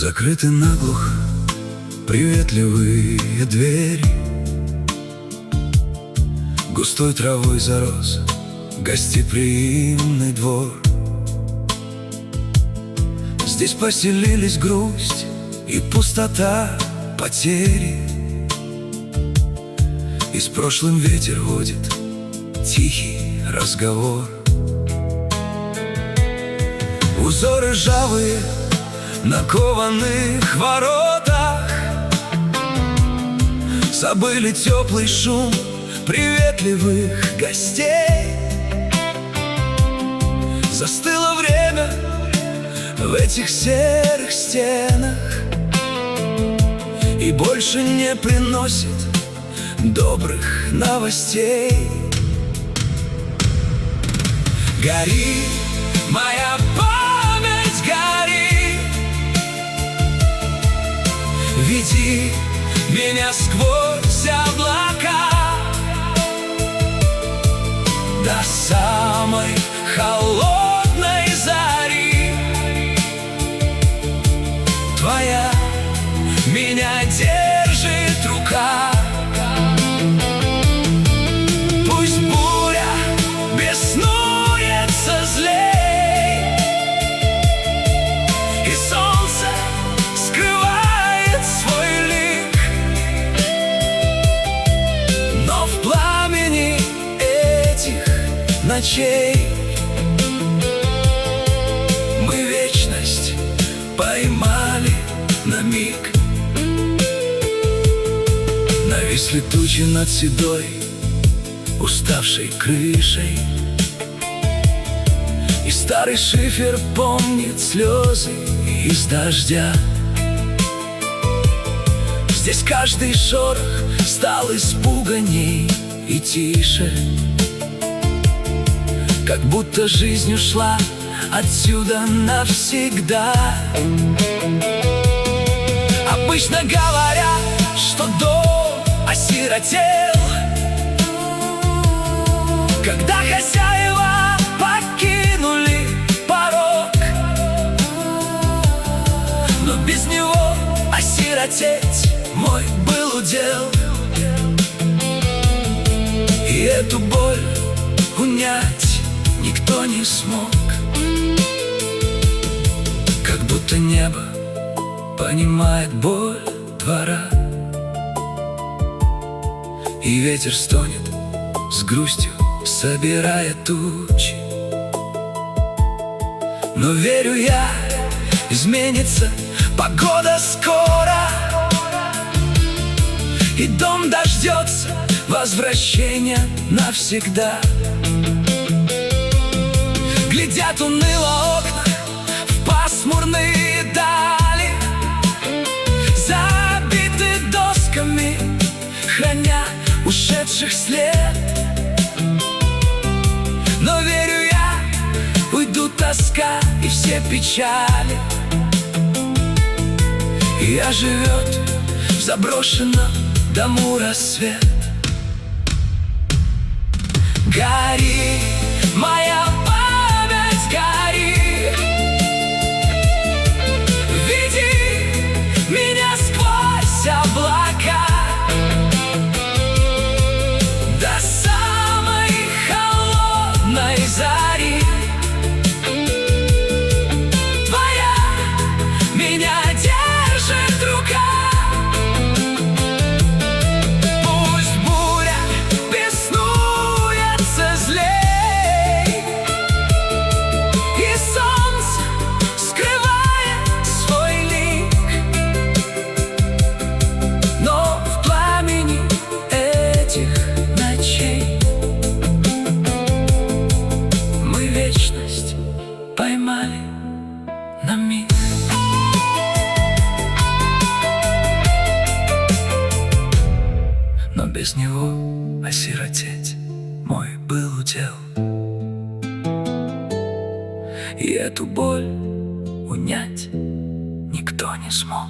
Закрыты наглухо приветливые двери, густой травой зарос гостеприимный двор. Здесь поселились грусть и пустота потери, и с прошлым ветер водит тихий разговор. Узоры ржавые на кованых воротах забыли теплый шум приветливых гостей. Застыло время в этих серых стенах и больше не приносит добрых новостей. Гори, моя память, гори, веди меня сквозь облака до самой холодной зари. Твоя меня держит рука. Пусть буря беснуется злей, и солнце скрывает свой лик, но в пламени этих ночей мы вечность поймали на миг. Нависли тучи над седой уставшей крышей, и старый шифер помнит слезы из дождя. Здесь каждый шорох стал испуганней и тише, как будто жизнь ушла отсюда навсегда. Обычно говорят, что дом осиротел, когда хозяева покинули порог, но без него осиротеть мой был удел. И эту боль унять никто не смог, как будто небо понимает боль двора, и ветер стонет с грустью, собирая тучи. Но верю я, изменится погода скоро, и дом дождется возвращения навсегда. Глядят уныло окна в пасмурные дали, забиты досками, храня ушедших след. Но верю я, уйдут тоска и все печали, и оживет в заброшенном дому рассвет. Гори, моя память, гори, веди меня сквозь облака до самой холодной зари. Твоя меня держит рука. Пусть буря беснуется злей, и солнце скрывает свой лик, но в пламени этих ночей мы вечность поймали на миг. Но без него осиротеть мой был удел, и эту боль унять никто не смог.